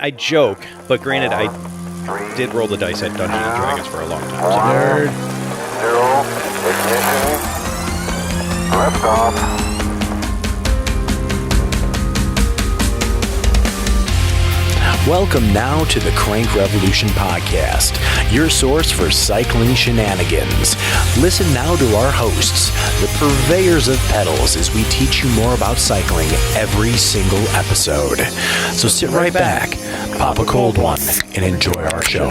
I joke, but granted, I did roll the dice at Dungeons and Dragons for a long time. Nerd. 0, ignition, lift off. Welcome now to the Crank Revolution Podcast, your source for cycling shenanigans. Listen now to our hosts, the purveyors of pedals, as we teach you more about cycling every single episode. So sit right back, pop a cold one, and enjoy our show.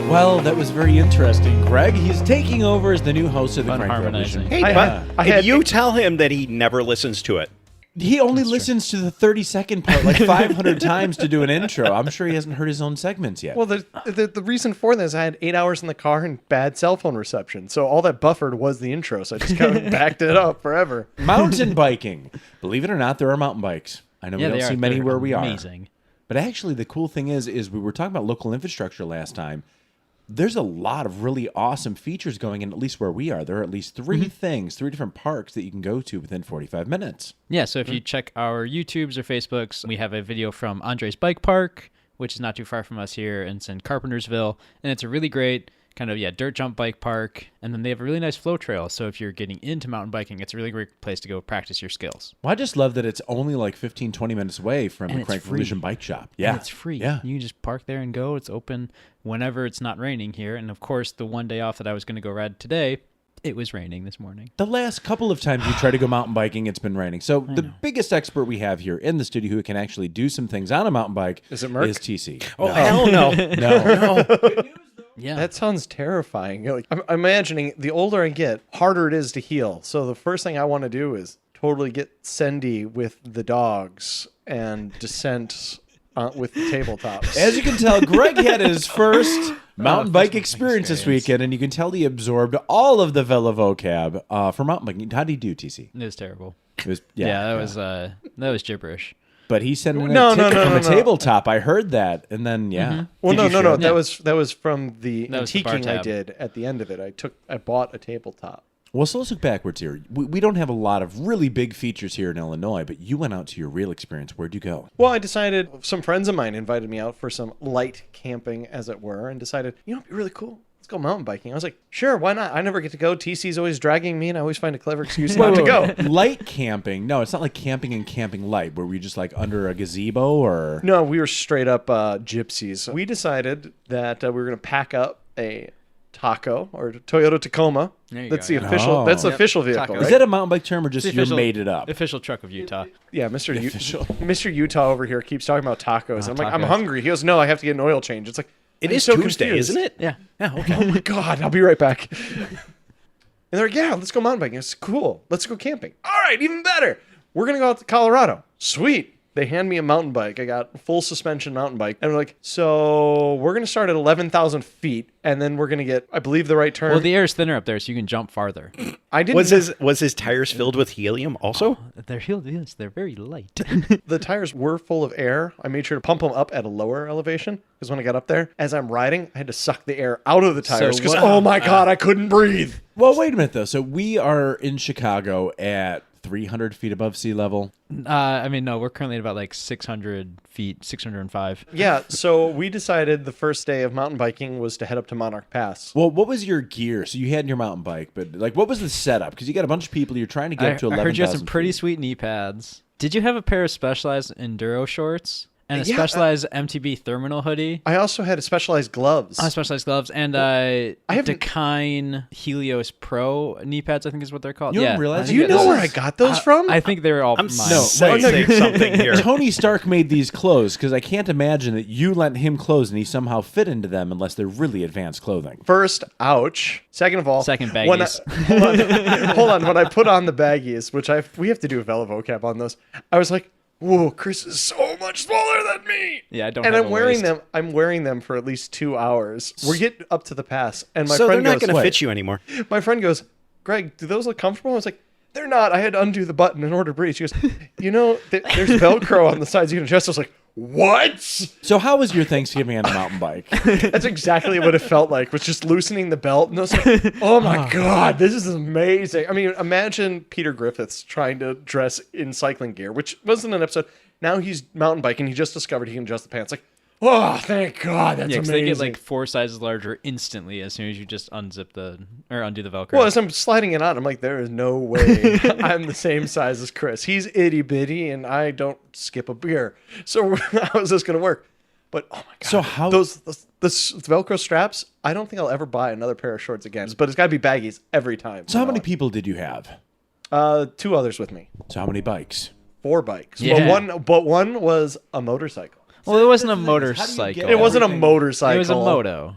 Well, that was very interesting, Greg. He's taking over as the new host of the Crank Revolution. Hey, but if you tell him that he never listens to it. He only listens to the 30-second part like 500 times to do an intro. I'm sure he hasn't heard his own segments yet. Well, the reason for this, I had 8 hours in the car and bad cell phone reception. So all that buffered was the intro. So I just kind of backed it up forever. Mountain biking. Believe it or not, there are mountain bikes. I know we don't see many where we are. Amazing. But actually, the cool thing is we were talking about local infrastructure last time. There's a lot of really awesome features going in, at least where we are. There are at least three different parks that you can go to within 45 minutes. Yeah, so if you check our YouTubes or Facebooks, we have a video from Andre's Bike Park, which is not too far from us here, and it's in Carpentersville. And it's a really great kind of, dirt jump bike park. And then they have a really nice flow trail. So if you're getting into mountain biking, it's a really great place to go practice your skills. Well, I just love that it's only like 15, 20 minutes away from the Crank Revolution Bike Shop. Yeah, and it's free. Yeah. You can just park there and go. It's open whenever it's not raining here. And of course, the one day off that I was going to go ride today, it was raining this morning. The last couple of times you try to go mountain biking, it's been raining. So the biggest expert we have here in the studio who can actually do some things on a mountain bike is it Merc? Is TC. Oh, hell no. No. Yeah. That sounds terrifying. Like, I'm imagining the older I get, harder it is to heal. So the first thing I want to do is totally get Sendy with the dogs and descent with the tabletops. As you can tell, Greg had his first mountain bike experience this weekend, and you can tell he absorbed all of the Vela vocab for mountain biking. How did he do, TC? It was terrible. It was, that was gibberish. But he sent in a ticket from a tabletop. I heard that, and then Well, no. That was from the That was the bar antiquing I tab. did at the end of it. I bought a tabletop. Well, so let's look backwards here. We don't have a lot of really big features here in Illinois, but you went out to your real experience. Where'd you go? Well, I decided some friends of mine invited me out for some light camping, as it were, and decided, it'd be really cool. Let's go mountain biking. I was like, sure, why not? I never get to go. TC's always dragging me, and I always find a clever excuse not to go. Light camping? No, it's not like camping and camping light, where we just like under a gazebo or... No, we were straight up gypsies. We decided that we were going to pack up a Taco or Toyota Tacoma. That's the official. Oh. That's the official vehicle. Taco. Right? Is that a mountain bike term or just It's you official- made it up? Official truck of Utah. Yeah, Mr. Utah over here keeps talking about tacos. I'm like, I'm tacos. hungry. He goes, no, I have to get an oil change. It's like, It I'm is so Tuesday, confused. isn't it? Yeah. Yeah, okay. Oh my God, I'll be right back. And they're like, yeah, let's go mountain biking. It's cool. Let's go camping. All right, even better. We're going to go out to Colorado. Sweet. They hand me a mountain bike. I got a full suspension mountain bike. And we're like, so we're going to start at 11,000 feet, and then we're going to get, I believe, the right turn. Well, the air is thinner up there, so you can jump farther. I didn't. Was his tires filled with helium also? They're very light. The tires were full of air. I made sure to pump them up at a lower elevation because when I got up there, as I'm riding, I had to suck the air out of the tires because, oh my God, I couldn't breathe. Well, wait a minute, though. So we are in Chicago at 300 feet above sea level. No, we're currently at about like 600 feet, 605. Yeah, so we decided the first day of mountain biking was to head up to Monarch Pass. Well, what was your gear? So you had your mountain bike, but like, what was the setup? Because you got a bunch of people. You're trying to get up to 11,000 I heard you had some pretty feet. sweet knee pads. Did you have a pair of Specialized Enduro shorts? And a Yeah, Specialized MTB Thermal hoodie? I also had specialized gloves. Specialized gloves and haven't- Dakine Helios Pro knee pads, I think is what they're called. You don't yeah. realize Do you know where I got those from? I think they were all I'm mine. sensing something here. Tony Stark made these clothes because I can't imagine that you lent him clothes and he somehow fit into them unless they're really advanced clothing. First, ouch. Second of all, Second, when baggies. hold on. When I put on the baggies, which we have to do a Vela vocab on those, I was like, whoa, Chris is so much smaller than me. Yeah, I don't And have I'm a wearing waist. them. I'm wearing them for at least 2 hours. We get up to the pass, and my So they're friend not goes, going to "Wait." fit you anymore. my friend goes, Greg, do those look comfortable? I was like, they're not. I had to undo the button in order to breathe. She goes, there's Velcro on the sides you can adjust. I was like, what? So how was your Thanksgiving on a mountain bike? That's exactly what it felt like, was just loosening the belt. And I was like, oh my God, this is amazing. I mean, imagine Peter Griffiths trying to dress in cycling gear, which wasn't an episode. Now he's mountain biking. He just discovered he can adjust the pants. Like, oh, thank God, that's Yeah, 'cause amazing. they get like 4 sizes larger instantly as soon as you just undo the Velcro. Well, as I'm sliding it on, I'm like, there is no way I'm the same size as Chris. He's itty bitty, and I don't skip a beer. So how is this going to work? But oh my God! So how- those Velcro straps? I don't think I'll ever buy another pair of shorts again. But it's got to be baggies every time. So how many people did you have? 2 others with me. So how many bikes? 4 bikes. Yeah. But one was a motorcycle. Well, it wasn't a That's the thing, is how do you motorcycle. get It wasn't a everything- motorcycle. It was a moto.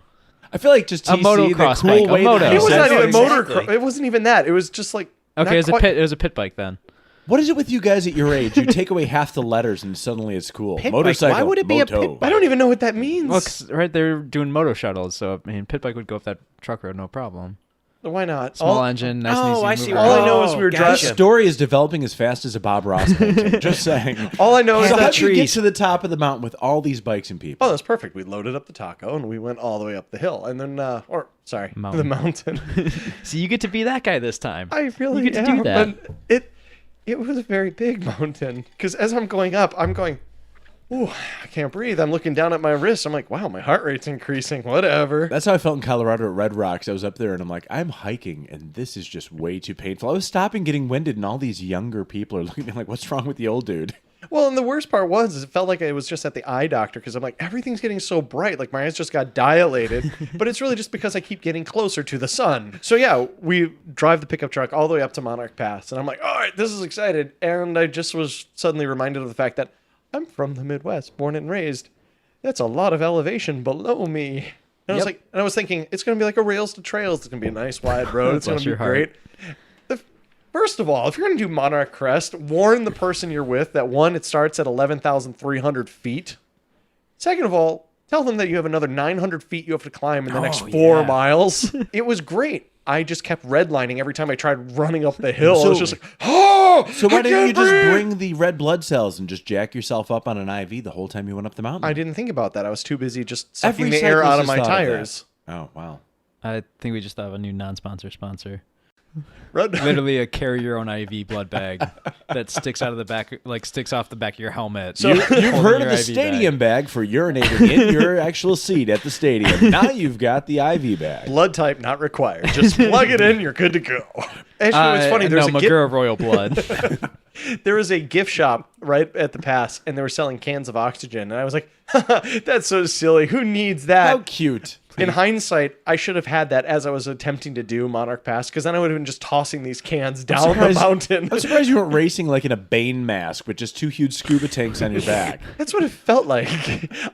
I feel like just A TC, motocross the cool bike, a way moto. to It was Yeah, not no, even exactly. motocross. It wasn't even that. It was just like Okay, not it was a pit bike then. What is it with you guys at your age? You take away half the letters and suddenly it's cool. Pit bike. Motorcycle. Why would it be a moto. pit I don't even know what that means. Well, 'cause, right, they're doing moto shuttles, so I mean, pit bike would go up that truck road, no problem. Why not? Small engine, nice and easy. Oh, I to see move what- all around. I know is we were This driving. story is developing as fast as a Bob Ross painting. Just saying. All I know is So how that did you get trees. to the top of the mountain with all these bikes and people? Oh, that's perfect. We loaded up the taco and we went all the way up the hill, and then, the mountain. So you get to be that guy this time. I really You get to am, do that. but it was a very big mountain because as I'm going up, I'm going, ooh, I can't breathe. I'm looking down at my wrist. I'm like, wow, my heart rate's increasing. Whatever. That's how I felt in Colorado at Red Rocks. I was up there and I'm like, I'm hiking and this is just way too painful. I was stopping, getting winded, and all these younger people are looking at me like, what's wrong with the old dude? Well, and the worst part was it felt like I was just at the eye doctor because I'm like, everything's getting so bright. Like my eyes just got dilated. But it's really just because I keep getting closer to the sun. So yeah, we drive the pickup truck all the way up to Monarch Pass. And I'm like, all right, this is excited. And I just was suddenly reminded of the fact that I'm from the Midwest, born and raised. That's a lot of elevation below me. And I was thinking, it's going to be like a rails to trails. It's going to be a nice wide road. It's going Bless to be your heart. great. First of all, if you're going to do Monarch Crest, warn the person you're with that one, it starts at 11,300 feet. Second of all, tell them that you have another 900 feet you have to climb in the next 4 miles. It was great. I just kept redlining every time I tried running up the hill. I was just like, oh! So why I didn't you can't just breathe!" bring the red blood cells and just jack yourself up on an IV the whole time you went up the mountain? I didn't think about that. I was too busy just sucking Every the air out of cyclist my has thought of that. tires. Oh, wow. I think we just thought of a new non-sponsor sponsor. Red- Literally a carry your own IV blood bag that sticks out of the back, like sticks off the back of your helmet. You've Holding heard of your the IV stadium bag for urinating in your actual seat at the stadium. Now you've got the IV bag. Blood type not required. Just plug it in, you're good to go. Actually, it's funny. No, Magura Royal Blood. There was a gift shop right at the pass, and they were selling cans of oxygen. And I was like, that's so silly. Who needs that? How cute. In hindsight, I should have had that as I was attempting to do Monarch Pass, because then I would have been just tossing these cans down the mountain. I'm surprised you weren't racing like in a Bane mask with just 2 huge scuba tanks on your back. That's what it felt like.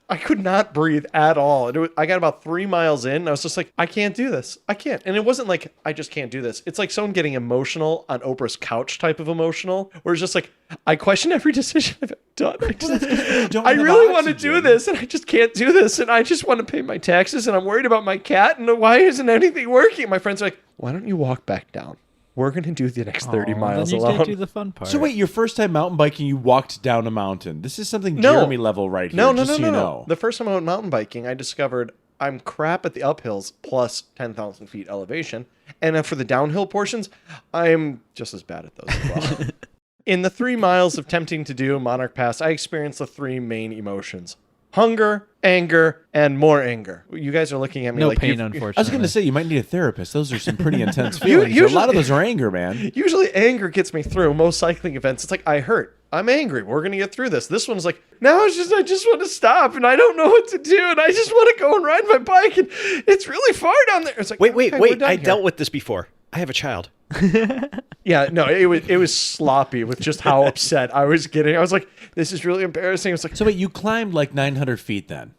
I could not breathe at all. I got about 3 miles in, and I was just like, I can't do this. I can't. And it wasn't like, I just can't do this. It's like someone getting emotional on Oprah's couch type of emotional, where it's just like, I question every decision I've done. I really want to do this, and I just can't do this, and I just want to pay my taxes, and I'm worried about my cat, and why isn't anything working? My friends are like, why don't you walk back down? We're going to do the next 30 miles then you alone. did do the fun part. So wait, your first time mountain biking, you walked down a mountain. This is something Jeremy level right here. No. just so you know. The first time I went mountain biking, I discovered I'm crap at the uphills plus 10,000 feet elevation. And for the downhill portions, I'm just as bad at those as well. In the 3 miles of attempting to do Monarch Pass, I experienced the 3 main emotions. Hunger, anger, and more anger. You guys are looking at me no like pain, you've- unfortunately. I was going to say, you might need a therapist. Those are some pretty intense feelings. a lot of those are anger, man. Usually anger gets me through most cycling events. It's like, I hurt. I'm angry. We're going to get through this. This one's like, now I just want to stop and I don't know what to do and I just want to go and ride my bike and it's really far down there. It's like, Wait, okay, we're wait. done I here. dealt with this before. I have a child. Yeah, no, it was sloppy with just how upset I was getting. I was like, this is really embarrassing. It's like, So wait, you climbed like 900 feet then?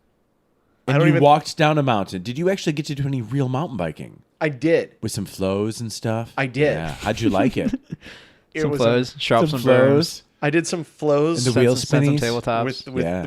And don't you even- walked down a mountain. Did you actually get to do any real mountain biking? I did. With some flows and stuff? I did. Yeah. How'd you like it? It Some was flows, sharp some burns, I did some flows And the wheel send some spinnies? tabletops.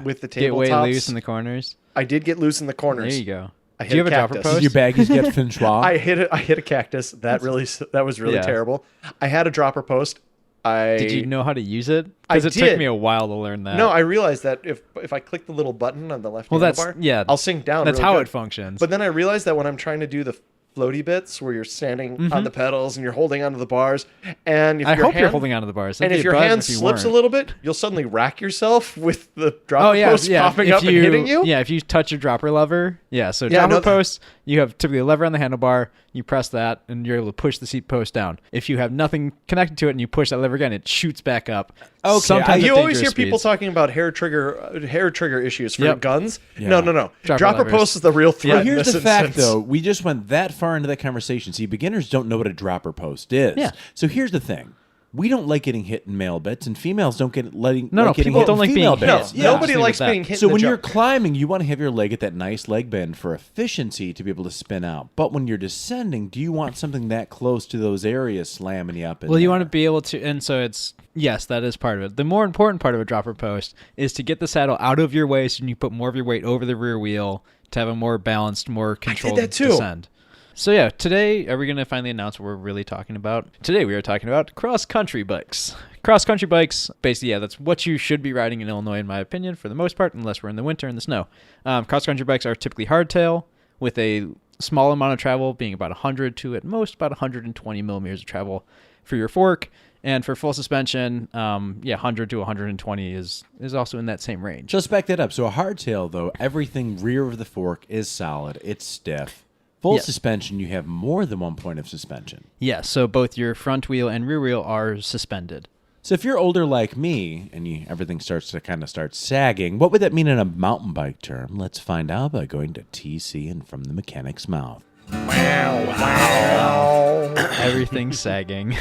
with the Get way tabletops. loose in the corners. I did get loose in the corners. There you go. I Do hit you have a a dropper cactus. post? Did your baggies get finchois? I hit a cactus. That was really Yeah. terrible. I had a dropper post. Did you know how to use it? I Because it did. took me a while to learn that. No, I realized that if I click the little button on the left Well, that's handlebar, yeah. I'll sink down. That's really how good. it functions. But then I realized that when I'm trying to do the floaty bits where you're standing on the pedals and you're holding onto the bars. And if I your hope you're hand- holding onto the bars. And That'd if be a your buzz hand if you slips a weren't. little bit, you'll suddenly rack yourself with the dropper post popping If up and hitting you. Yeah, if you touch your dropper lever. Yeah, so Yeah, dropper no, post, you have typically a lever on the handlebar. You press that, and you're able to push the seat post down. If you have nothing connected to it and you push that lever again, it shoots back up. Okay, Sometimes You at always hear dangerous people speeds. talking about hair trigger issues for Yep. guns. Yeah. No. Dropper Dropper levers. post is the real threat. Well, in here's this the fact, instance. though. We just went that far into that conversation. See, beginners don't know what a dropper post is. Yeah. So here's the thing. We don't like getting hit in male bits, and females don't get getting No, getting people hit don't in like being female hit. No, bits. Yeah. nobody Just leave it likes at that. being hit So in the when you're jump. climbing, you want to have your leg at that nice leg bend for efficiency to be able to spin out. But when you're descending, do you want something that close to those areas slamming you up? Well, you want to be able to, and so it's, yes, that is part of it. The more important part of a dropper post is to get the saddle out of your way so you put more of your weight over the rear wheel to have a more balanced, more controlled that too. descent. So yeah, today, are we going to finally announce what we're really talking about? Today we are talking about cross-country bikes. Cross-country bikes, basically, yeah, that's what you should be riding in Illinois, in my opinion, for the most part, unless we're in the winter and the snow. Cross-country bikes are typically hardtail, with a small amount of travel being about 100 to, at most, about 120 millimeters of travel for your fork. And for full suspension, 100 to 120 is also in that same range. Just back that up. So a hardtail, though, everything rear of the fork is solid. It's stiff. Full Yes. suspension, you have more than one point of suspension. Yeah, so both your front wheel and rear wheel are suspended. So if you're older like me and everything starts to kind of start sagging, what would that mean in a mountain bike term? Let's find out by going to TC and from the mechanic's mouth. Everything's sagging.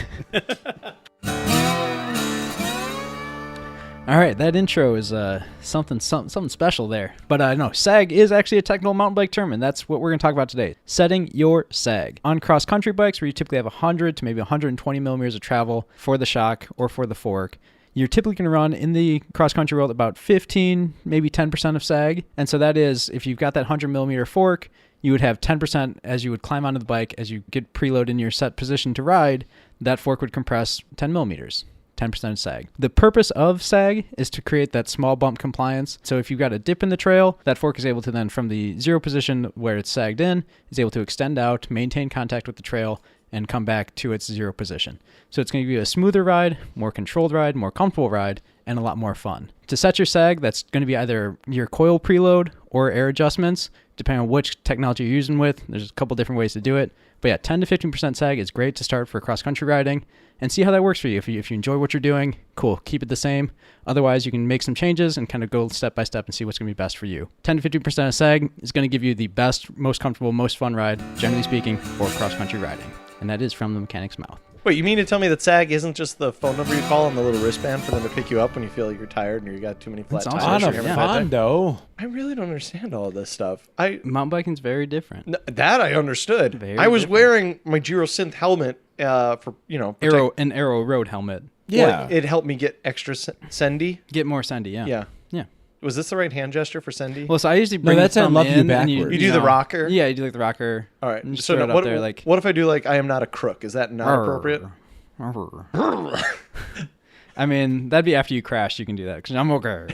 All right, that intro is something special there. But no, sag is actually a technical mountain bike term, and that's what we're going to talk about today. Setting your sag. On cross-country bikes, where you typically have 100 to maybe 120 millimeters of travel for the shock or for the fork, you're typically going to run in the cross-country world about 15, maybe 10% of sag. And so that is, if you've got that 100 millimeter fork, you would have 10% as you would climb onto the bike. As you get preload in your set position to ride, that fork would compress 10 millimeters. 10% sag. The purpose of sag is to create that small bump compliance. So if you've got a dip in the trail, that fork is able to then, from the zero position where it's sagged in, is able to extend out, maintain contact with the trail, and come back to its zero position. So it's going to give you a smoother ride, more controlled ride, more comfortable ride, and a lot more fun. To set your sag, that's going to be either your coil preload or air adjustments, depending on which technology you're using with. There's a couple different ways to do it. But yeah, 10 to 15% sag is great to start for cross-country riding, and see how that works for you. If you enjoy what you're doing, cool, keep it the same. Otherwise, you can make some changes and kind of go step by step and see what's going to be best for you. 10 to 15% of sag is going to give you the best, most comfortable, most fun ride, generally speaking, for cross-country riding. And that is from the mechanic's mouth. Wait, you mean to tell me that SAG isn't just the phone number you call on the little wristband for them to pick you up when you feel like you're tired and you got too many flat That's tires? awesome. On or a you're having a bad day? Fondo. I really don't understand all of this stuff. Mountain biking's very different. That I understood. Very I was different. wearing my Giro Synth helmet for protect- An Aero Road helmet. Yeah. It helped me get extra sendy. Get more sendy, yeah. Yeah. Yeah. Was this the right hand gesture for sendy? Well, so I usually bring that's the I thumb love you in and backwards. You do the rocker? Yeah, you do like the rocker. all right. And just So throw it what, up there like what if I do like I am not a crook? Is that not appropriate? I mean, that'd be after you crash. You can do that because I'm okay.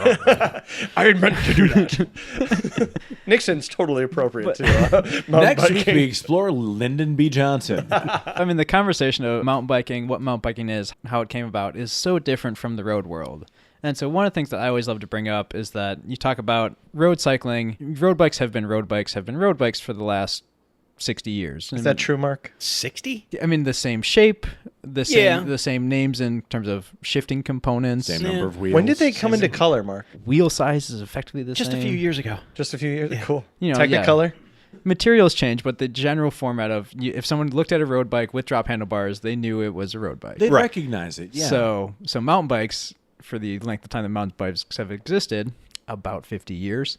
I meant to do that. Nixon's totally appropriate too. Mountain Next week biking. we explore Lyndon B. Johnson. I mean, the conversation of mountain biking, what mountain biking is, how it came about, is so different from the road world. And so one of the things that I always love to bring up is that you talk about road cycling. Road bikes have been road bikes for the last 60 years. Is that true, Mark? 60? I mean, the same shape, the same Yeah. the same names in terms of shifting components. Same number of wheels. When did they come into color, Mark? Wheel size is effectively the Just same. a few years ago. Just a few years. Cool. You know, Technicolor. Materials change, but the general format of if someone looked at a road bike with drop handlebars, they knew it was a road bike. They Right. recognize it. Yeah. So mountain bikes, for the length of time that mountain bikes have existed, about 50 years,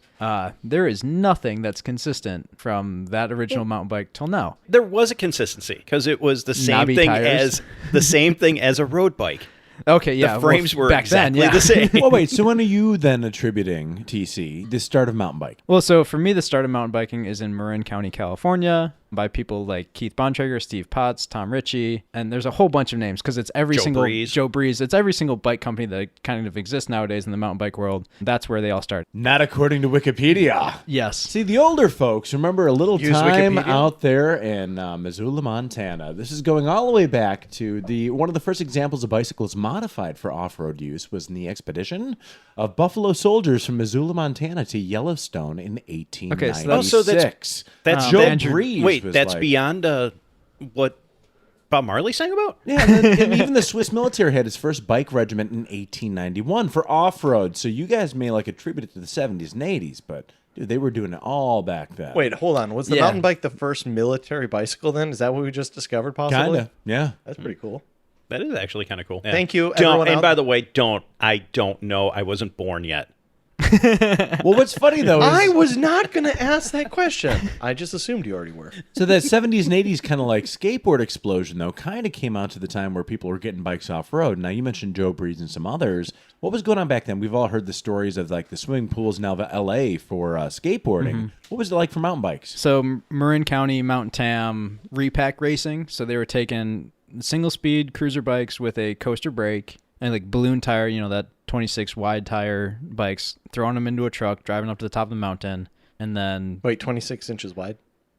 there is nothing that's consistent from that original mountain bike till now. There was a consistency because it was the same Knobby thing tires. as a road bike. Okay, yeah. The frames were back exactly then, yeah. the same. well, wait. So when are you then attributing TC the start of mountain bike? Well, so for me, the start of mountain biking is in Marin County, California. by people like Keith Bontrager, Steve Potts, Tom Ritchie, and there's a whole bunch of names because it's every Joe single Breeze. Joe Breeze. It's every single bike company that kind of exists nowadays in the mountain bike world. That's where they all started. Not according to Wikipedia. Yes. See, the older folks remember a little Use time Wikipedia? out there in Missoula, Montana. This is going all the way back to one of the first examples of bicycles modified for off-road use was in the expedition of Buffalo soldiers from Missoula, Montana to Yellowstone in 1896. Okay, so that's- Oh, so that's Joe Andrew- Breeze. Wait, was that's like- beyond what Bob Marley sang about? Yeah, and even the Swiss military had its first bike regiment in 1891 for off-road. So you guys may like attribute it to the 70s and 80s, but dude, they were doing it all back then. Wait, hold on. Was the Yeah. mountain bike the first military bicycle then? Is that what we just discovered possibly? Kinda, yeah. That's pretty cool. That is actually kind of cool. Yeah. Thank you, Don't, everyone and out- by the way, I don't know. I wasn't born yet. Well, what's funny though is I was not going to ask that question. I just assumed you already were. so that 70s and 80s kind of like skateboard explosion though kind of came out to the time where people were getting bikes off road. Now you mentioned Joe Breeze and some others. What was going on back then? We've all heard the stories of like the swimming pools in LA for skateboarding. What was it like for mountain bikes? So Marin County, Mountain Tam, repack racing. So they were taking single speed cruiser bikes with a coaster brake and like balloon tire, you know, that 26 wide tire bikes, throwing them into a truck, driving up to the top of the mountain, and then Wait, 26 inches wide?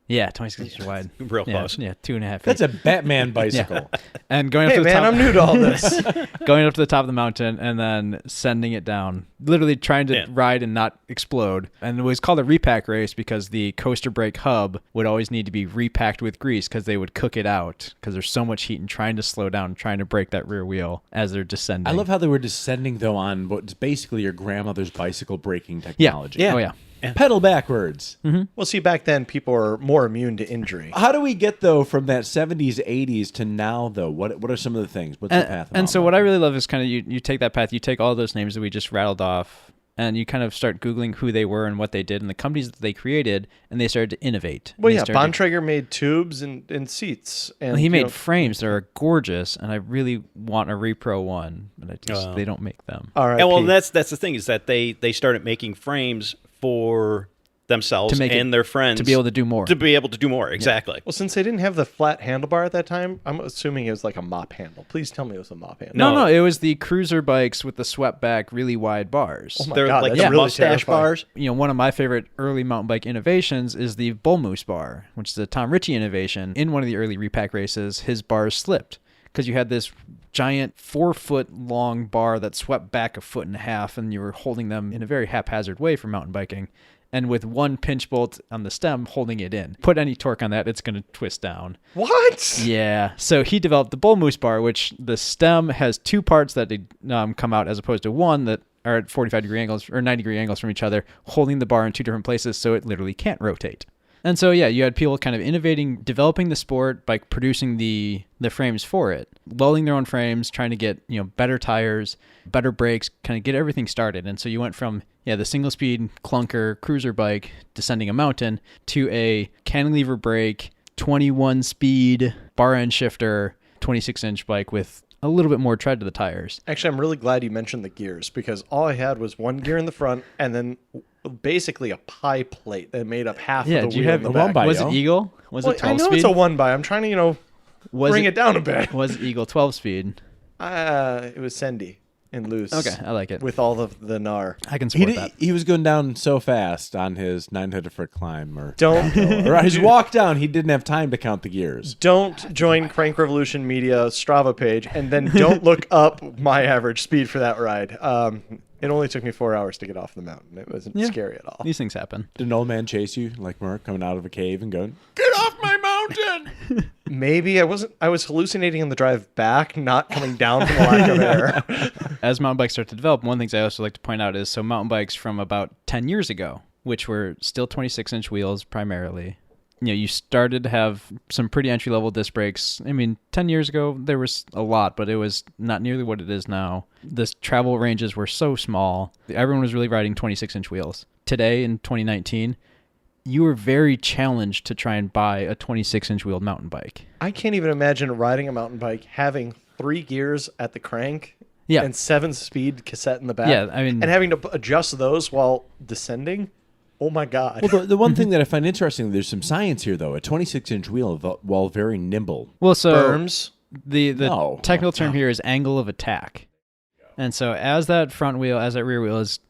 yeah, 26 inches wide, Real yeah, close. yeah, 2.5 feet. That's a Batman bicycle. And going up Hey, to the man, top, I'm new to all this. going up to the top of the mountain and then sending it down, literally trying to Yeah. ride and not explode. And it was called a repack race because the coaster brake hub would always need to be repacked with grease because they would cook it out because there's so much heat and trying to slow down, trying to break that rear wheel as they're descending. I love how they were descending though on what's basically your grandmother's bicycle braking yeah. technology. Oh yeah. Pedal backwards. Well, see, back then people were more immune to injury. How do we get though from that 70s, 80s to now though? What are some of the things? What's the path? And so what I really love is kind of you take that path, you take all those names that we just rattled off, and you kind of start Googling who they were and what they did and the companies that they created, and they started to innovate. Well, And they yeah, started- Bontrager made tubes and seats. And He you made know, frames that are gorgeous, and I really want a Repro one, but they don't make them. R.I.P. And well, that's the thing is that they started making frames for themselves To make it- and their friends to be able to do more. To be able to do more, exactly. Well, since they didn't have the flat handlebar at that time, I'm assuming it was like a mop handle. Please tell me it was a mop handle. No, it was the cruiser bikes with the swept back, really wide bars. Oh my They're God, like that's the really mustache terrifying. bars. You know, one of my favorite early mountain bike innovations is the Bull Moose bar, which is a Tom Ritchie innovation. In one of the early repack races, his bars slipped because you had this giant 4-foot long bar that swept back 1.5 feet, and you were holding them in a very haphazard way for mountain biking. And with one pinch bolt on the stem holding it in. Put any torque on that, it's going to twist down. What? Yeah. So he developed the Bull Moose bar, which the stem has two parts that come out as opposed to one that are at 45-degree angles or 90-degree angles from each other, holding the bar in two different places so it literally can't rotate. And so, yeah, you had people kind of innovating, developing the sport by producing the frames for it, welding their own frames, trying to get, better tires, better brakes, kind of get everything started. And so you went from, the single speed clunker cruiser bike descending a mountain to a cantilever brake, 21 speed bar end shifter, 26-inch bike with a little bit more tread to the tires. Actually, I'm really glad you mentioned the gears because all I had was one gear in the front and then basically a pie plate that made up half Yeah, of the do you wheel have in the the one back. by- Was yo. it Eagle? Was Well, it 12 I know speed? it's a one by. I'm trying to, Was bring it down a bit. Was Eagle 12 speed? It was Sendy and loose. Okay, I like it. With all of the gnar. I can support that. He was going down so fast on his 900-foot climb, or Don't his walk down. He didn't have time to count the gears. don't join Crank Revolution Media Strava page, and then don't look up my average speed for that ride. It only took me 4 hours to get off the mountain. It wasn't Yeah. scary at all. These things happen. Did an old man chase you like Merc coming out of a cave and going, "Get off my mountain"? Maybe I wasn't. I was hallucinating on the drive back, not coming down from a lack of air. As mountain bikes start to develop, one of the things I also like to point out is so mountain bikes from about 10 years ago, which were still 26-inch wheels primarily. You started to have some pretty entry-level disc brakes. I mean, 10 years ago, there was a lot, but it was not nearly what it is now. The travel ranges were so small. Everyone was really riding 26-inch wheels. Today, in 2019, you were very challenged to try and buy a 26-inch wheeled mountain bike. I can't even imagine riding a mountain bike having 3 gears at the crank Yeah. and 7-speed cassette in the back. Yeah, I mean- and having to adjust those while descending. Oh my God. Well, the one thing that I find interesting, there's some science here, though. A 26-inch wheel, while very nimble. Well, so Berms. the No. technical term here is angle of attack. And so as that front wheel, as that rear wheel is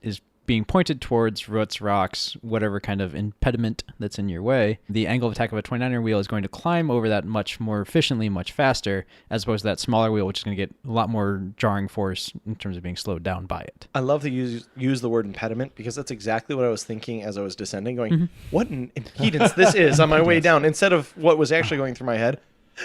being pointed towards roots, rocks, whatever kind of impediment that's in your way, the angle of attack of a 29er wheel is going to climb over that much more efficiently, much faster, as opposed to that smaller wheel, which is going to get a lot more jarring force in terms of being slowed down by it. I love to use the word impediment because that's exactly what I was thinking as I was descending, going, what an impedance this is on my way down, instead of what was actually going through my head.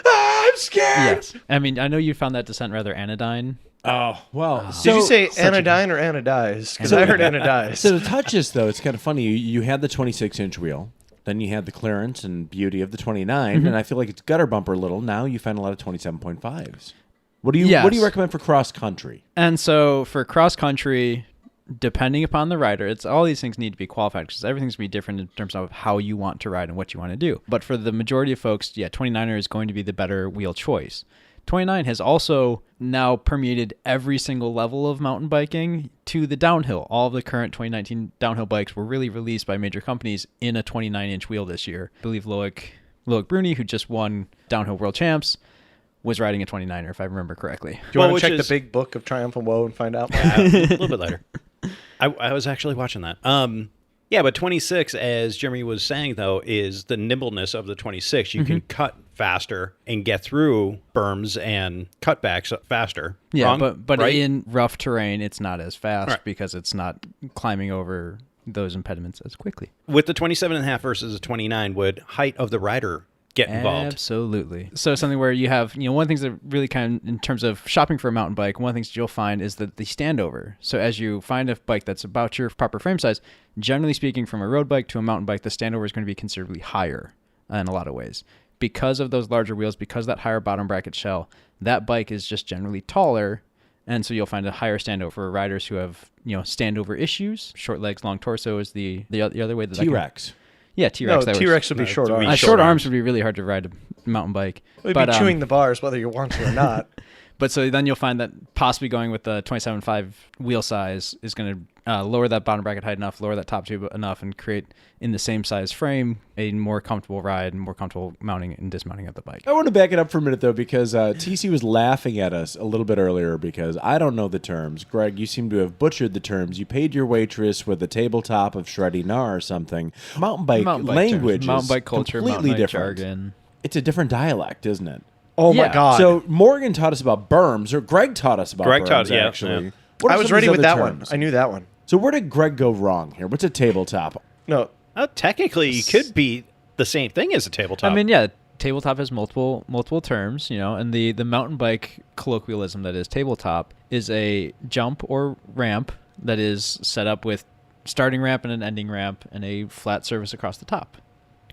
Ah, I'm scared. Yes. I mean, I know you found that descent rather anodyne. Oh, well. Did you say anodyne or anodize? Because I heard anodize. So to touch this, though, it's kind of funny. You had the 26-inch wheel. Then you had the clearance and beauty of the 29, and I feel like it's gutter bumper a little. Now you find a lot of 27.5s. What do you recommend for cross country? And so for cross country, depending upon the rider, it's all these things need to be qualified because everything's going to be different in terms of how you want to ride and what you want to do. But for the majority of folks, 29er is going to be the better wheel choice. 29 has also now permeated every single level of mountain biking to the downhill. All of the current 2019 downhill bikes were really released by major companies in a 29-inch wheel this year. I believe Loic Bruni, who just won Downhill World Champs, was riding a 29er, if I remember correctly. Do you want to check the big book of Triumph and Woe and find out? A little bit later. I was actually watching that. Yeah, but 26, as Jeremy was saying, though, is the nimbleness of the 26. You can cut faster and get through berms and cutbacks faster. Yeah, Wrong? but Right? in rough terrain, it's not as fast Right. because it's not climbing over those impediments as quickly. With the 27.5 versus a 29, would height of the rider get involved? Absolutely. So something where you have, one of the things that really kind of, in terms of shopping for a mountain bike, one of the things you'll find is that the standover. So as you find a bike that's about your proper frame size, generally speaking, from a road bike to a mountain bike, the standover is going to be considerably higher in a lot of ways. Because of those larger wheels, because of that higher bottom bracket shell, that bike is just generally taller. And so you'll find a higher standover for riders who have, standover issues. Short legs, long torso is the other way that T-Rex. Yeah, T-Rex. No, T-Rex would be short would be arms. Short arms would be really hard to ride a mountain bike. We'd be chewing the bars whether you want to or not. But so then you'll find that possibly going with the 27.5 wheel size is going to lower that bottom bracket height enough, lower that top tube enough, and create, in the same size frame, a more comfortable ride and more comfortable mounting and dismounting of the bike. I want to back it up for a minute, though, because TC was laughing at us a little bit earlier because I don't know the terms. Greg, you seem to have butchered the terms. You paid your waitress with a tabletop of shreddy gnar or something. Mountain bike language terms, mountain bike is culture, completely mountain bike different. jargon. It's a different dialect, isn't it? Oh my Yeah. God. So Morgan taught us about berms, or Greg taught us about berms, yeah, actually. yeah. What are I was some of ready these with other that one. terms? I knew that one. So where did Greg go wrong here? What's a tabletop? No, Technically, it could be the same thing as a tabletop. I mean, yeah, tabletop has multiple terms, and the mountain bike colloquialism that is tabletop is a jump or ramp that is set up with starting ramp and an ending ramp and a flat surface across the top,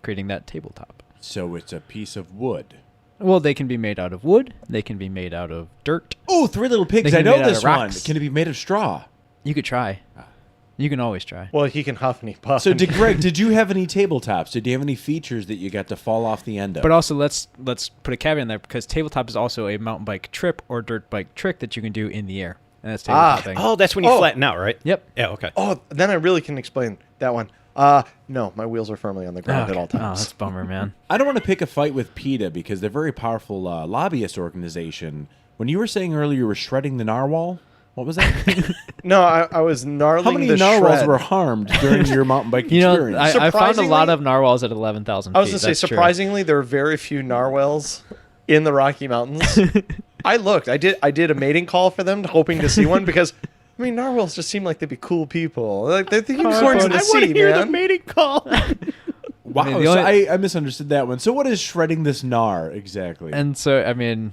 creating that tabletop. So it's a piece of wood. Well, they can be made out of wood. They can be made out of dirt. Oh, Three Little Pigs. They I can be know made out this of one. rocks. Can it be made of straw? You could try. You can always try. well, he can huff and he puff. So, and Greg, did you have any tabletops? Did you have any features that you got to fall off the end of? But also, let's put a caveat in there because tabletop is also a mountain bike trip or dirt bike trick that you can do in the air. And that's tabletop. oh, that's when you flatten out, right? Yep. Yeah, okay. oh, then I really can explain that one. No, my wheels are firmly on the ground at all Oh, times. that's a bummer, man. I don't want to pick a fight with PETA because they're a very powerful lobbyist organization. When you were saying earlier you were shredding the narwhal, what was that? No, I was gnarling How many the narwhals shred. were harmed during your mountain bike experience? I found a Surprisingly- lot of narwhals at 11,000 feet. I was going to say, That's true. surprisingly, there are very few narwhals in the Rocky Mountains. I looked. I did a mating call for them, hoping to see one because, I mean, narwhals just seem like they'd be cool people. Like they're the unicorns in the sea, man. mating call. Wow, I mean, the so only- I misunderstood that one. So what is shredding this gnar exactly? And so, I mean,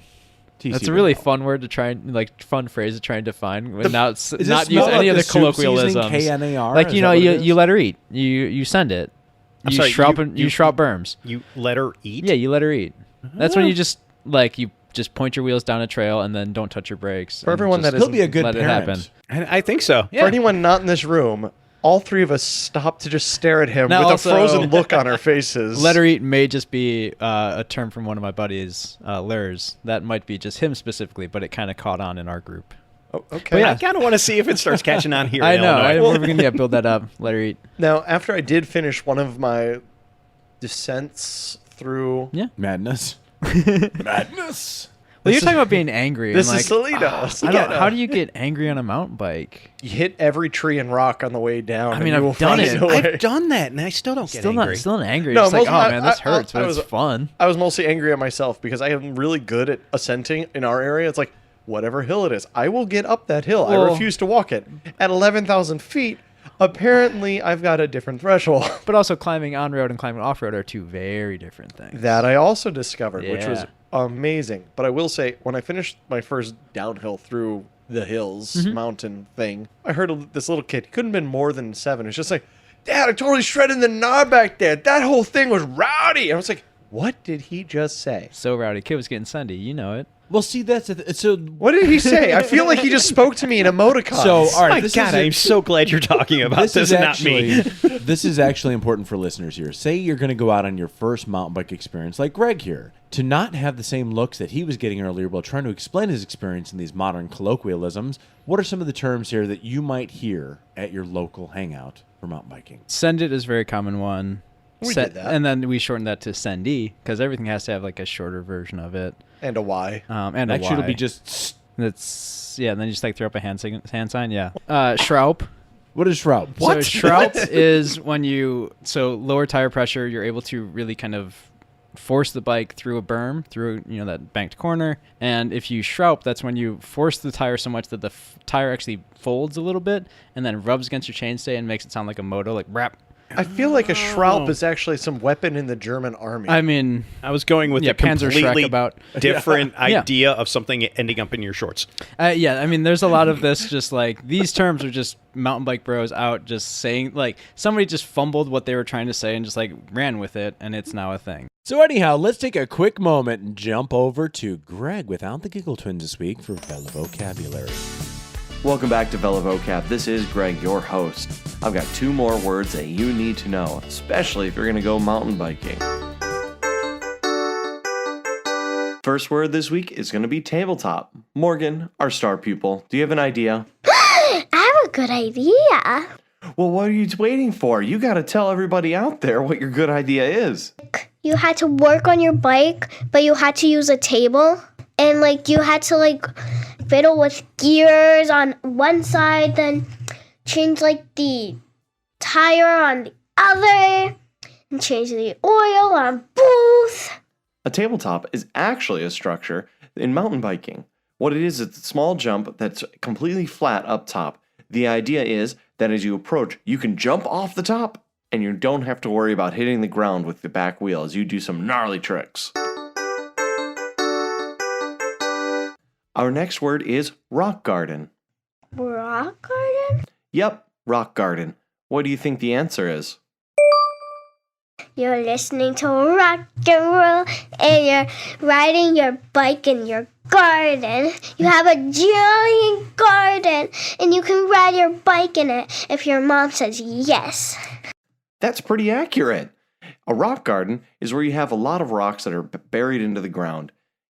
TC that's a would really know. fun word to try and, fun phrase to try and define, but Is not this not use smell any like other the soup seasoning, colloquialisms. KNAR? Like, Is you that know, what it you is? let her eat. You send it. I'm You sorry, shrub you shrub berms. You let her eat? Yeah, you let her eat. That's when you just you just point your wheels down a trail and then don't touch your brakes. For and everyone just that He'll be a good let parent. it happen. I think so. Yeah. For anyone not in this room, all three of us stopped to just stare at him Now with also- a frozen look on our faces. Let her eat may just be a term from one of my buddies, Lurs. That might be just him specifically, but it kind of caught on in our group. Oh, okay. yeah. I kind of want to see if it starts catching on here. I in know. Illinois. We're going to build that up. Let her eat. Now, after I did finish one of my descents through... Yeah. Madness. Madness. Well, you're talking about being angry. This and is like, Salinas. how do you get angry on a mountain bike? You hit every tree and rock on the way down. I and mean, you I've will done find it. a way. I've done that, and I still don't get angry. Still not angry. No, Just like, most- oh man, this hurts, I but was- it's fun. I was mostly angry at myself because I am really good at ascending in our area. It's like, whatever hill it is, I will get up that hill. I Well- refuse to walk it. At 11,000 feet, apparently I've got a different threshold. But also, climbing on road and climbing off road are two very different things. That I also discovered, which was Yeah. amazing. But I will say, when I finished my first downhill through the hills mountain thing, I heard this little kid. He couldn't have been more than 7. It's just like, Dad, I totally shredded the knob back there. That whole thing was rowdy. And I was like, what did he just say? So rowdy. Kid was getting Sunday. You know it. Well, see, that's so. What did he say? I feel like he just spoke to me in emoticons. So, all right, My this God, is I'm so glad you're talking about this, is and actually not me. this is actually important for listeners here. Say you're going to go out on your first mountain bike experience, like Greg here, to not have the same looks that he was getting earlier while trying to explain his experience in these modern colloquialisms. What are some of the terms here that you might hear at your local hangout for mountain biking? Send it is a very common one. We did that. And then we shortened that to Sendy because everything has to have like a shorter version of it. and a Y. And Actually, a it'll Y. be just. That's and then you just like throw up a hand sign. Yeah. Shroup. What is shroud? So shroup is when so lower tire pressure, you're able to really kind of force the bike through a berm, through that banked corner. And if you shroup, that's when you force the tire so much that the tire actually folds a little bit and then rubs against your chainstay and makes it sound like a moto, like rap. I feel like a Schraub is actually some weapon in the German army. I mean, I was going with Yeah, a Panzer Shrek completely about- different Yeah. idea of something ending up in your shorts. yeah, I mean, there's a lot of this. Just like these terms are just mountain bike bros out just saying, like somebody just fumbled what they were trying to say and just like ran with it, and it's now a thing. So anyhow, let's take a quick moment and jump over to Greg without the Giggle Twins this week for Vela Vocabulary. Welcome back to Vela Vocab. This is Greg, your host. I've got 2 more words that you need to know, especially if you're going to go mountain biking. First word this week is going to be tabletop. Morgan, our star pupil, do you have an idea? I have a good idea. Well, what are you waiting for? You got to tell everybody out there what your good idea is. You had to work on your bike, but you had to use a table. And, you had to, fiddle with gears on one side, then change, the tire on the other, and change the oil on both. A tabletop is actually a structure in mountain biking. What it is, it's a small jump that's completely flat up top. The idea is that as you approach, you can jump off the top, and you don't have to worry about hitting the ground with the back wheel as you do some gnarly tricks. Our next word is rock garden. Rock garden? Yep, rock garden. What do you think the answer is? You're listening to rock and roll, and you're riding your bike in your garden. You have a giant garden, and you can ride your bike in it if your mom says yes. That's pretty accurate. A rock garden is where you have a lot of rocks that are buried into the ground.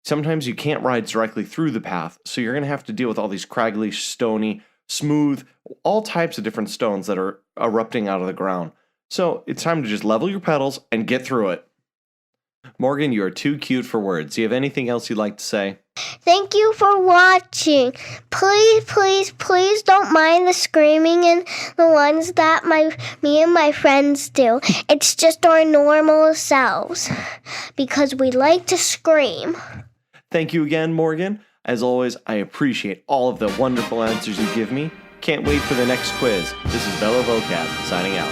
Sometimes you can't ride directly through the path, so you're going to have to deal with all these craggly, stony, smooth, all types of different stones that are erupting out of the ground. So it's time to just level your pedals and get through it. Morgan, you are too cute for words. Do you have anything else you'd like to say? Thank you for watching. Please, please, please don't mind the screaming and the ones that me and my friends do. It's just our normal selves because we like to scream. Thank you again, Morgan. As always, I appreciate all of the wonderful answers you give me. Can't wait for the next quiz. This is Vela Vocab, signing out.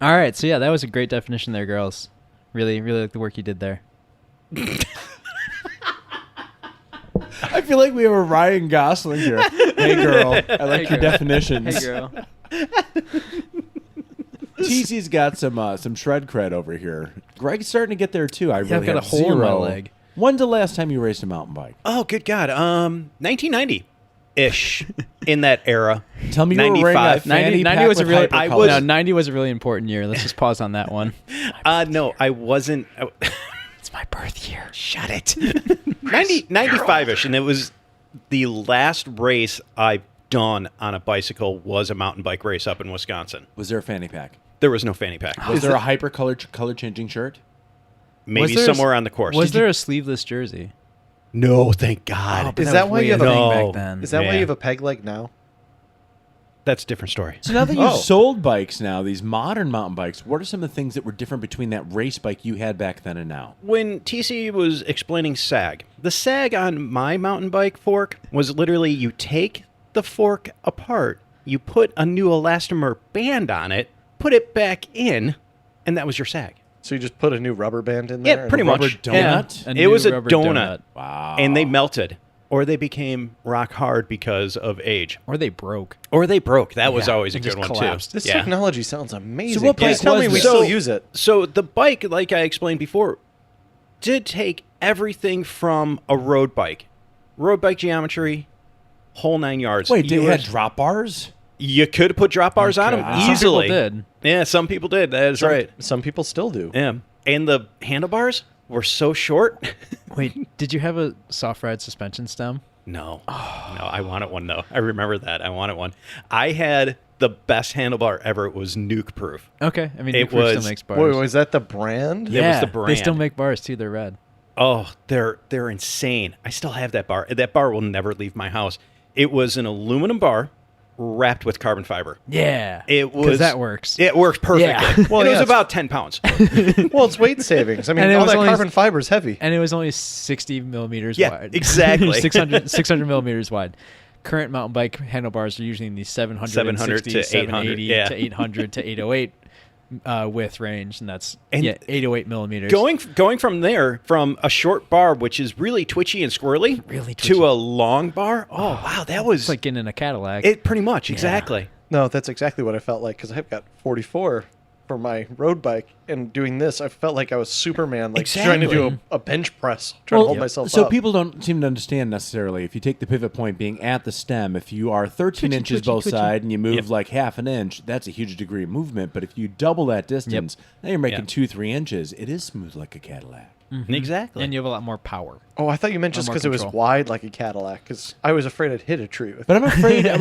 All right, so yeah, that was a great definition there, girls. Really, really like the work you did there. I feel like we have a Ryan Gosling here. Hey girl, I like your girl. definitions. Hey, girl. TC's got some shred cred over here. Greg's starting to get there too. I really I've got have a hole in my zero. leg. When's the last time you raced a mountain bike? Oh, good God. 1990-ish in that era. Tell me you were wearing a 95. fanny 90 pack was a with really hypercolor. no, 90 was a really important year. Let's just pause on that one. No, I wasn't. It's my birth year. Shut it. 95-ish, and it was The last race I've done on a bicycle was a mountain bike race up in Wisconsin. Was there a fanny pack? There was no fanny pack. Was there a hyper color changing shirt? Maybe there a- somewhere on the course. Was there a sleeveless jersey? No, thank God. But Is that was why way you have a a- thing No. back then? Is that why Yeah. you have a peg leg now? That's a different story. So now that you've Oh. sold bikes now, these modern mountain bikes, what are some of the things that were different between that race bike you had back then and now? When TC was explaining sag, the sag on my mountain bike fork was literally you take the fork apart, you put a new elastomer band on it, put it back in, and that was your sag. So you just put a new rubber band in there? Yeah, pretty rubber much. donut? A It new was a rubber donut. Wow. And they melted, or they became rock hard because of age, Or they broke. or they broke. That was Yeah, always a it good just one collapsed. too. This Yeah. technology sounds amazing. So what Please bike tell was me we this? still So- use it. So the bike, like I explained before, did take everything from a road bike geometry, whole 9 yards. Wait, You they were- had drop bars? You could put drop bars on them Some people easily. did. Yeah, some people did. That is right. Some people still do. Yeah, and the handlebars were so short. Wait, did you have a soft ride suspension stem? No, no, I wanted one though. I remember that. I wanted one. I had the best handlebar ever. It was nuke proof. Okay, I mean, It Nuclear was- still makes bars. Wait, was that the brand? Yeah. It was the They still brand. make bars too. They're red. Oh, they're insane. I still have that bar. That bar will never leave my house. It was an aluminum bar wrapped with carbon fiber. Yeah, It was because that works. It worked perfectly. Yeah. Well, And it yeah, was it's- about 10 pounds. Well, it's weight savings. I mean, And it all was that only- carbon fiber is heavy. And it was only 60 millimeters Yeah, wide. exactly. 600 millimeters wide. Current mountain bike handlebars are usually in the 700 to 780 800, to 800 to 808 width range, and that's And 808 millimeters. Going from there, from a short bar, which is really twitchy and squirrely, Really twitchy. to a long bar. Oh, wow, that was it's like getting in a Cadillac. it. Pretty much, exactly. No, that's exactly what I felt like because I've got 44 for my road bike, and doing this, I felt like I was Superman, like trying to Exactly. do a bench press, trying to hold myself so up. people don't seem to understand necessarily. If you take the pivot point being at the stem, if you are 13 inches both sides and you move like half an inch, that's a huge degree of movement. But if you double that distance, now you're making Yeah. 2-3 inches. It is smooth like a Cadillac. Exactly. and you have a lot more power. Oh, I thought you meant just more because it was control. wide like a Cadillac, because I was afraid I'd hit a tree with it. But I'm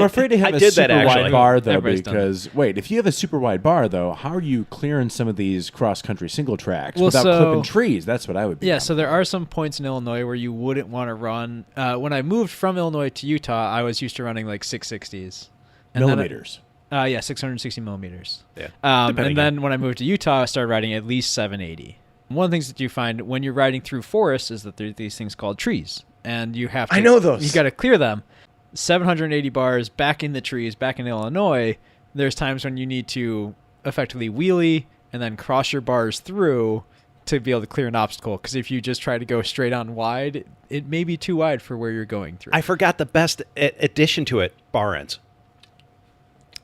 afraid to have I a did that, super wide actually. bar though, Everybody's done because wait, if you have a super wide bar though, how are you clearing some of these cross country single tracks Well, without so- clipping trees? That's what I would be. Yeah, so there are some points in Illinois where you wouldn't want to run. When I moved from Illinois to Utah, I was used to running like 660s. And then I- millimeters. Yeah, 660 millimeters. Yeah. And Depending then when I moved to Utah, I started riding at least 780. One of the things that you find when you're riding through forests is that there are these things called trees, and you have to. I know those. You got to clear them. 780 bars back in the trees, back in Illinois. There's times when you need to effectively wheelie and then cross your bars through to be able to clear an obstacle. Because if you just try to go straight on wide, it may be too wide for where you're going through. I forgot the best addition to it: bar ends.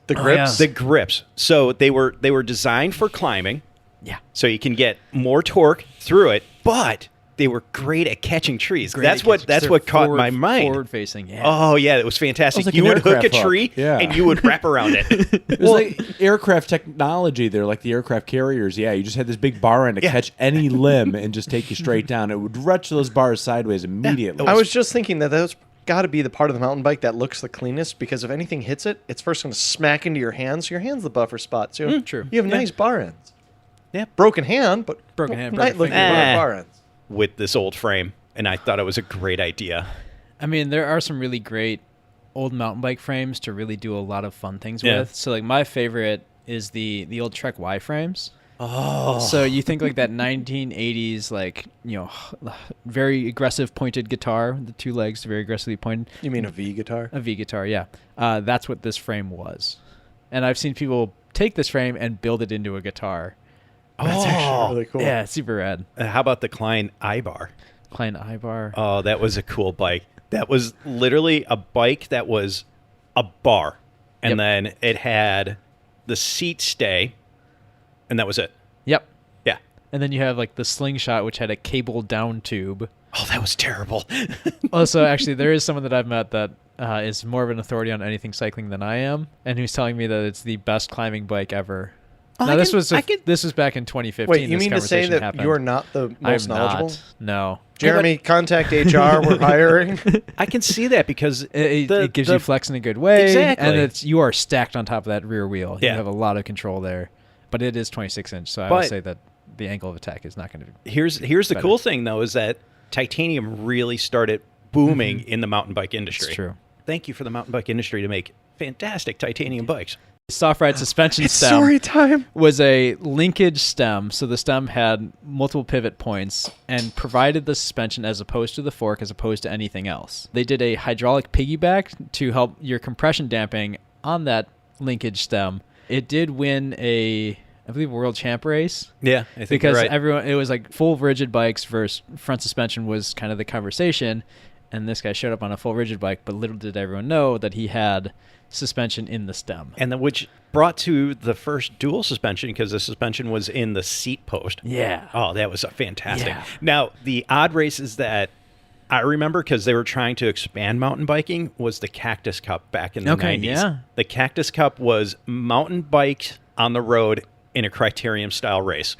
The Oh, grips. The grips. So they were designed for climbing, Yeah. so you can get more torque through it, but they were great at catching trees. Great That's at what catching- that's they're what caught forward- my mind. Forward facing, yeah. Oh yeah, it was fantastic. It was like You an would hook a aircraft hook. tree Yeah. and you would wrap around it. It was like aircraft technology. They're like the aircraft carriers. Yeah, you just had this big bar end to Yeah. catch any limb and just take you straight down. It would retch those bars sideways immediately. I was just thinking that that's got to be the part of the mountain bike that looks the cleanest, because if anything hits it, it's first going to smack into your hands. So your hand's the buffer spot. So True. you have nice bar ends. Yeah. Broken hand, but Broken hand, nice broken looking finger. bar ends. With this old frame, and I thought it was a great idea. I mean, there are some really great old mountain bike frames to really do a lot of fun things Yeah. with. So, like, my favorite is the old Trek Y frames. Oh. So you think like that 1980s, like, you know, very aggressive pointed guitar, the two legs very aggressively pointed. You mean a V guitar? A V guitar, yeah. That's what this frame was. And I've seen people take this frame and build it into a guitar. That's actually really cool. Yeah, it's super rad. How about the Klein I-Bar? Klein I-Bar. Oh, that was a cool bike. That was literally a bike that was a bar, and Yep. then it had the seat stay, and that was it. Yep. Yeah. And then you have like the Slingshot, which had a cable down tube. Oh, that was terrible. Also, actually, there is someone that I've met that is more of an authority on anything cycling than I am, and who's telling me that it's the best climbing bike ever. No, this was back in 2015. Wait, you this mean to say conversation that happened. you're not the most I'm knowledgeable? not. No. Jeremy, contact HR. We're hiring. I can see that because It gives you flex in a good way. Exactly. And you are stacked on top of that rear wheel. Yeah. You have a lot of control there. But it is 26 inch, so I But- would say that the angle of attack is not going to be. Here's the cool thing though is that titanium really started booming in the mountain bike industry. It's true. Thank you for the mountain bike industry to make fantastic titanium bikes. Soft ride suspension stem Story time. was a linkage stem, so the stem had multiple pivot points and provided the suspension as opposed to the fork, as opposed to anything else. They did a hydraulic piggyback to help your compression damping on that linkage stem. It did win a world champ race. Yeah, I think Because you're right. it was like full rigid bikes versus front suspension was kind of the conversation. And this guy showed up on a full rigid bike, but little did everyone know that he had suspension in the stem. And then which brought to the first dual suspension because the suspension was in the seat post. Yeah. Oh, that was fantastic. Yeah. Now, the odd races that I remember because they were trying to expand mountain biking was the Cactus Cup back in the 90s. Yeah. The Cactus Cup was mountain bikes on the road in a criterium style race.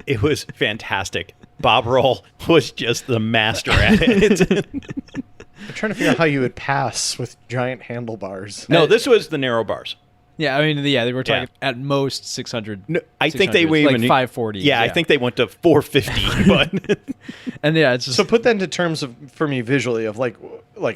It was fantastic. Bob Roll was just the master at it. I'm trying to figure out how you would pass with giant handlebars. No, this was the narrow bars. Yeah, I mean, they were talking at most 600. No, I think they 600s, were like even 540. Yeah, I think they went to 450. But And yeah, it's just So put that into terms of, for me visually, of like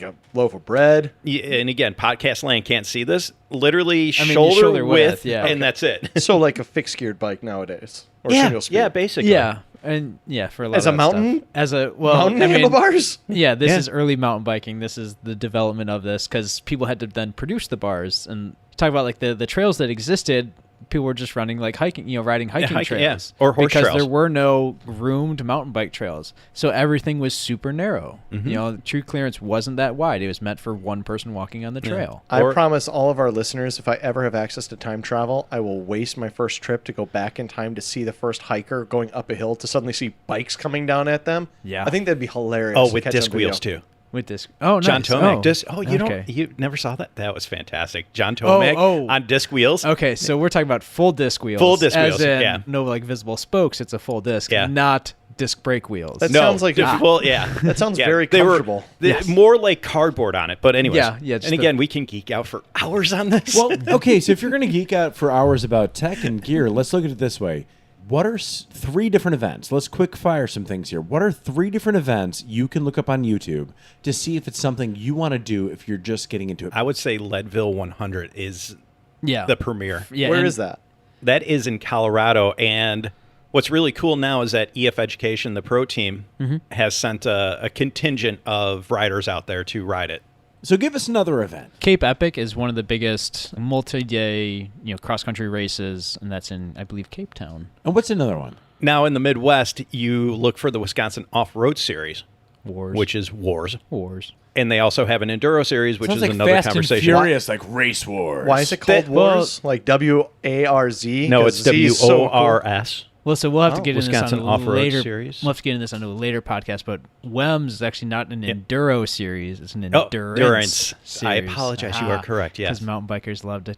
a loaf of bread. yeah, and again, podcast land can't see this. Literally I mean, shoulder, shoulder width, width, yeah. and that's it. So like a fixed geared bike nowadays, or yeah, single speed. yeah, basically. yeah, and yeah, for a lot As of a that stuff. mountain- as a well, mountain I mean, handlebars. yeah, this Yeah. is early mountain biking. This is the development of this because people had to then produce the bars and talk about like the trails that existed. People were just running like hiking, riding hiking hiking, yeah. trails, Or horse because trails. there were no groomed mountain bike trails, so everything was super narrow. Mm-hmm. True clearance wasn't that wide; it was meant for one person walking on the trail. I Or- promise all of our listeners, if I ever have access to time travel, I will waste my first trip to go back in time to see the first hiker going up a hill to suddenly see bikes coming down at them. Yeah. I think that'd be hilarious. Oh, to with catch disc on video. wheels too. With this, oh, John nice. Tomac Oh, disc. Oh, you okay. you never saw that? That was fantastic. John Tomac oh. on disc wheels. Okay, so we're talking about full disc wheels. Full disc as wheels, in yeah. no like visible spokes. It's a full disc, Yeah. not disc brake wheels. That No, sounds like full, yeah. That sounds Yeah, very they were- comfortable. More like cardboard on it. But anyways, Yeah, just and again, we can geek out for hours on this. Well, okay, so if you're going to geek out for hours about tech and gear, let's look at it this way. What are 3 different events? Let's quick fire some things here. What are 3 different events you can look up on YouTube to see if it's something you want to do if you're just getting into it? I would say Leadville 100 is yeah, the premiere. yeah. Where and- is that? That is in Colorado. And what's really cool now is that EF Education, the pro team, has sent a contingent of riders out there to ride it. So give us another event. Cape Epic is one of the biggest multi-day cross-country races, and that's in I believe Cape Town. And what's another one? Now, in the Midwest, you look for the Wisconsin Off-Road Series, Wars, which is Wars. wars. And they also have an Enduro Series, which Sounds is like another Fast and conversation. Furious, like Race Wars. Why is it called That- Wars? Like WARZ? No, 'Cause it's Z is so cool. WORS. Well, so we'll have to get into this Wisconsin on a Off-Road later. Series. We'll have to get into this on a later podcast. But WEMS is actually not an enduro series; it's an Oh, endurance. endurance. I series. apologize, you are correct, yes. because mountain bikers love to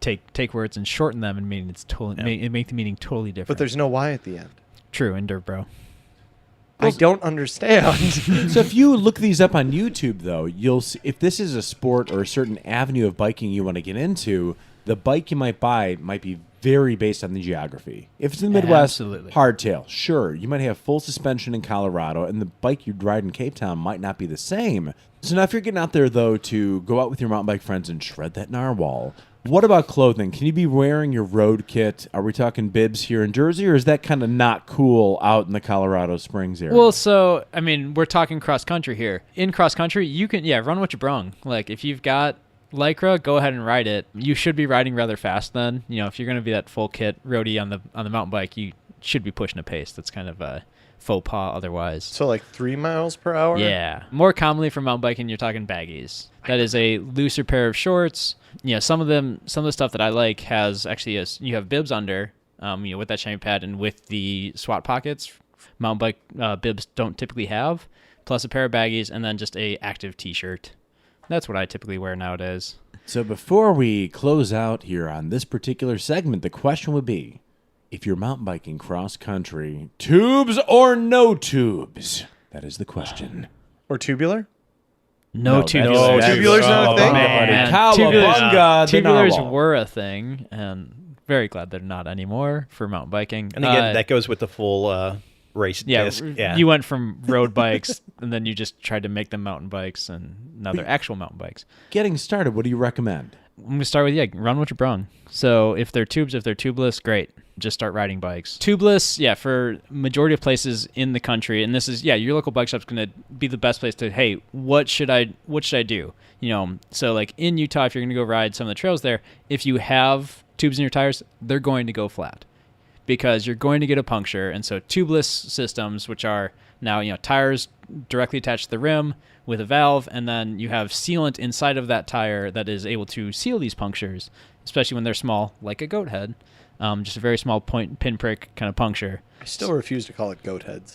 take words and shorten them and mean it's totally make the meaning totally different. But there's no Y at the end. true enduro, bro. I don't understand. So if you look these up on YouTube, though, you'll see if this is a sport or a certain avenue of biking you want to get into, the bike you might buy might be very based on the geography. If it's in the Midwest, Absolutely. hardtail, sure. You might have full suspension in Colorado, and the bike you'd ride in Cape Town might not be the same. So now if you're getting out there, though, to go out with your mountain bike friends and shred that narwhal, what about clothing? Can you be wearing your road kit? Are we talking bibs here in Jersey, or is that kind of not cool out in the Colorado Springs area? Well, so I mean, we're talking cross country here. In cross country, you can run what you brung. Like if you've got Lycra, go ahead and ride it. You should be riding rather fast then. If you're going to be that full kit roadie on the mountain bike, you should be pushing a pace. That's kind of a faux pas otherwise. So like 3 miles per hour? Yeah. More commonly for mountain biking, you're talking baggies. That is a looser pair of shorts. Some of the stuff that I like has actually you have bibs under, with that shiny pad and with the SWAT pockets. Mountain bike bibs don't typically have, plus a pair of baggies and then just a active t-shirt. That's what I typically wear nowadays. So before we close out here on this particular segment, the question would be, if you're mountain biking cross country, tubes or no tubes? That is the question. Or tubular? No that's- tubular. that's- Tubular's not a thing? Man, Cowabunga, they're not tubulars all. were a thing, and very glad they're not anymore for mountain biking. And again, that goes with the full race disc. Yeah. You went from road bikes, and then you just tried to make them mountain bikes, and now they're actual mountain bikes. Getting started, what do you recommend? I'm going to start with, run what you're brung. So if they're tubes, if they're tubeless, great. Just start riding bikes. Tubeless, for majority of places in the country, and this is, your local bike shop's going to be the best place to, hey, what should I do? So like in Utah, if you're going to go ride some of the trails there, if you have tubes in your tires, they're going to go flat because you're going to get a puncture. And so tubeless systems, which are now, tires directly attached to the rim with a valve, and then you have sealant inside of that tire that is able to seal these punctures, especially when they're small, like a goat head. Just a very small pinprick kind of puncture. I still refuse to call it goat heads.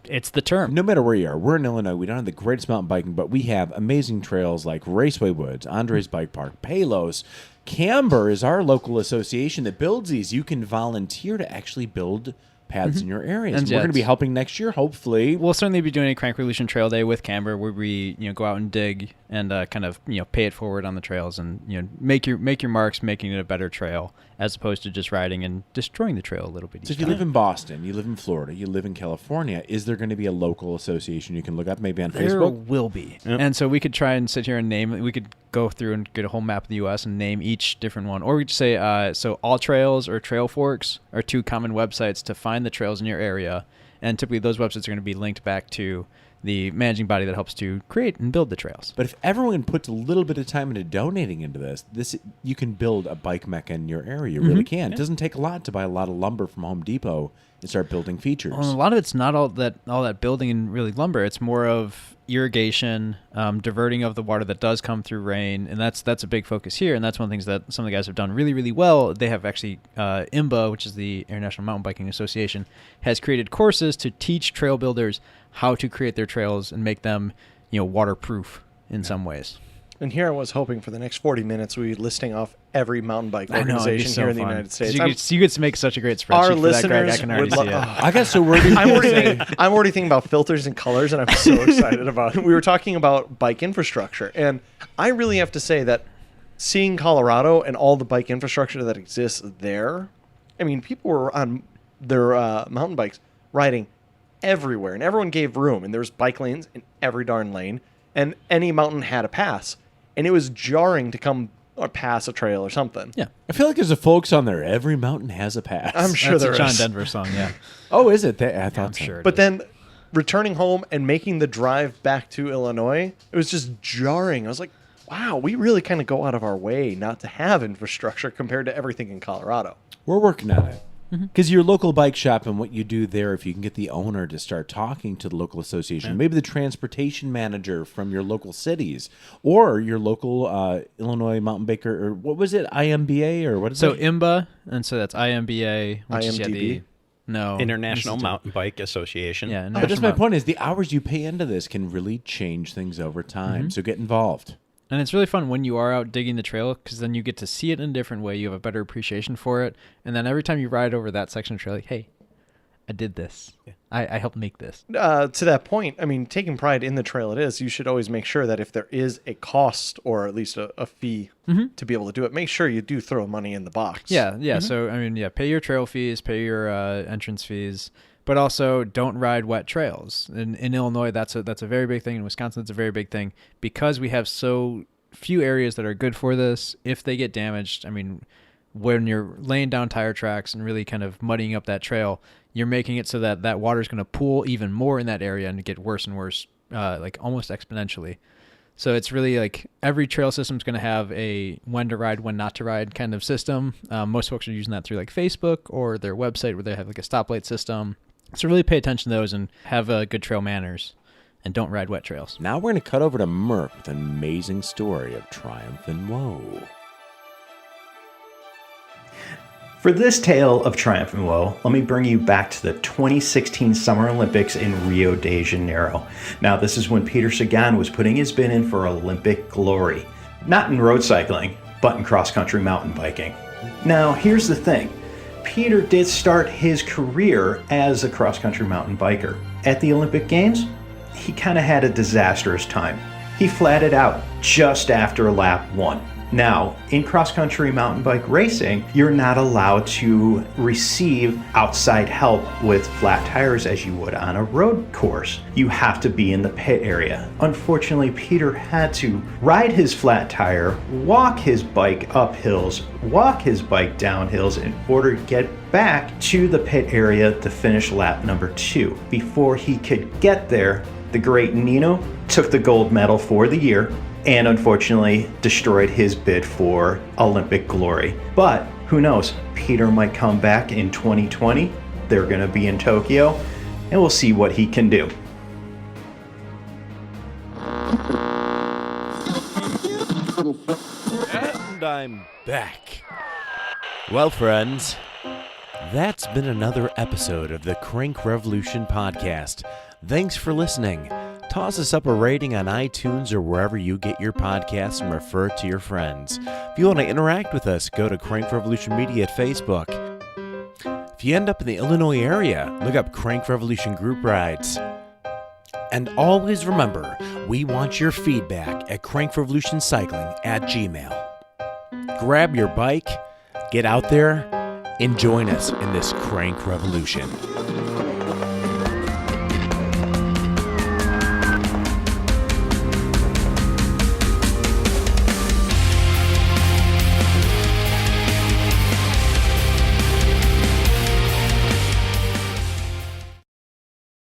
It's the term. No matter where you are, we're in Illinois. We don't have the greatest mountain biking, but we have amazing trails like Raceway Woods, Andres Bike Park, Palos. Camber is our local association that builds these. You can volunteer to actually build paths in your areas. And We're going to be jets. helping next year, hopefully. We'll certainly be doing a Crank Revolution Trail Day with Camber, where we go out and dig and kind of pay it forward on the trails and make your marks, making it a better trail as opposed to just riding and destroying the trail a little bit. So if you live in Boston, you live in Florida, you live in California, is there going to be a local association you can look up maybe on There Facebook? will be. And so we could try and sit here and name, we could go through and get a whole map of the U.S. and name each different one. Or we could say, so All Trails or Trail Forks are two common websites to find the trails in your area. And typically those websites are going to be linked back to the managing body that helps to create and build the trails. But if everyone puts a little bit of time into donating into this, you can build a bike mecca in your area. You really can. It doesn't take a lot to buy a lot of lumber from Home Depot and start building features. Well, a lot of it's not all that building and really lumber. It's more of irrigation, diverting of the water that does come through rain, and that's a big focus here. And that's one of the things that some of the guys have done really, really well. They have actually IMBA, which is the International Mountain Biking Association, has created courses to teach trail builders how to create their trails and make them, waterproof in some ways. And here I was hoping for the next 40 minutes we'd be listing off every mountain bike I know, it'd be organization so here in the fun. United 'Cause States. You get to make such a great spreadsheet Our for that, Greg. I listeners can already would see it. I got so worried. I'm already thinking about filters and colors, and I'm so excited about it. We were talking about bike infrastructure, and I really have to say that seeing Colorado and all the bike infrastructure that exists there, I mean, people were on their mountain bikes riding everywhere, and everyone gave room, and there was bike lanes in every darn lane, and any mountain had a pass, and it was jarring to come or pass a trail or something. Yeah. I feel like there's a folks on there. Every mountain has a pass. I'm sure That's there a John is. Denver song, yeah. Oh, is it? I thought I'm so. sure. But then returning home and making the drive back to Illinois, it was just jarring. I was like, wow, we really kind of go out of our way not to have infrastructure compared to everything in Colorado. We're working on it. Because your local bike shop and what you do there, if you can get the owner to start talking to the local association, maybe the transportation manager from your local cities, or your local Illinois mountain biker, or what was it, IMBA, or what is So it? IMBA, and so that's IMBA, which is IMDb? International Institute. Mountain Bike Association. Yeah, But that's my National point is the hours you pay into this can really change things over time. So get involved. And it's really fun when you are out digging the trail because then you get to see it in a different way. You have a better appreciation for it. And then every time you ride over that section of trail, like, hey, I did this. Yeah. I helped make this. To that point, I mean, taking pride in the trail it is, you should always make sure that if there is a cost or at least a fee to be able to do it, make sure you do throw money in the box. Yeah. So, I mean, pay your trail fees, pay your entrance fees, but also don't ride wet trails. In Illinois, that's a very big thing. In Wisconsin, it's a very big thing because we have so few areas that are good for this. If they get damaged, I mean, when you're laying down tire tracks and really kind of muddying up that trail, you're making it so that water is going to pool even more in that area and get worse and worse, like almost exponentially. So it's really like every trail system is going to have a when to ride, when not to ride kind of system. Most folks are using that through like Facebook or their website where they have like a stoplight system. So really pay attention to those and have good trail manners and don't ride wet trails. Now we're going to cut over to Merck with an amazing story of triumph and woe. For this tale of triumph and woe, let me bring you back to the 2016 Summer Olympics in Rio de Janeiro. Now, this is when Peter Sagan was putting his bid in for Olympic glory. Not in road cycling, but in cross-country mountain biking. Now, here's the thing. Peter did start his career as a cross-country mountain biker. At the Olympic Games, he kind of had a disastrous time. He flatted out just after lap 1. Now, in cross-country mountain bike racing, you're not allowed to receive outside help with flat tires as you would on a road course. You have to be in the pit area. Unfortunately, Peter had to ride his flat tire, walk his bike up hills, walk his bike down hills in order to get back to the pit area to finish lap number 2. Before he could get there, the great Nino took the gold medal for the year and unfortunately destroyed his bid for Olympic glory. But who knows, Peter might come back in 2020. They're going to be in Tokyo, and we'll see what he can do. And I'm back. Well, friends, that's been another episode of the Crank Revolution podcast. Thanks for listening. Toss us up a rating on iTunes or wherever you get your podcasts and refer it to your friends. If you want to interact with us, go to Crank Revolution Media at Facebook. If you end up in the Illinois area, look up Crank Revolution Group Rides. And always remember, we want your feedback at crankrevolutioncycling@gmail.com. Grab your bike, get out there, and join us in this Crank Revolution.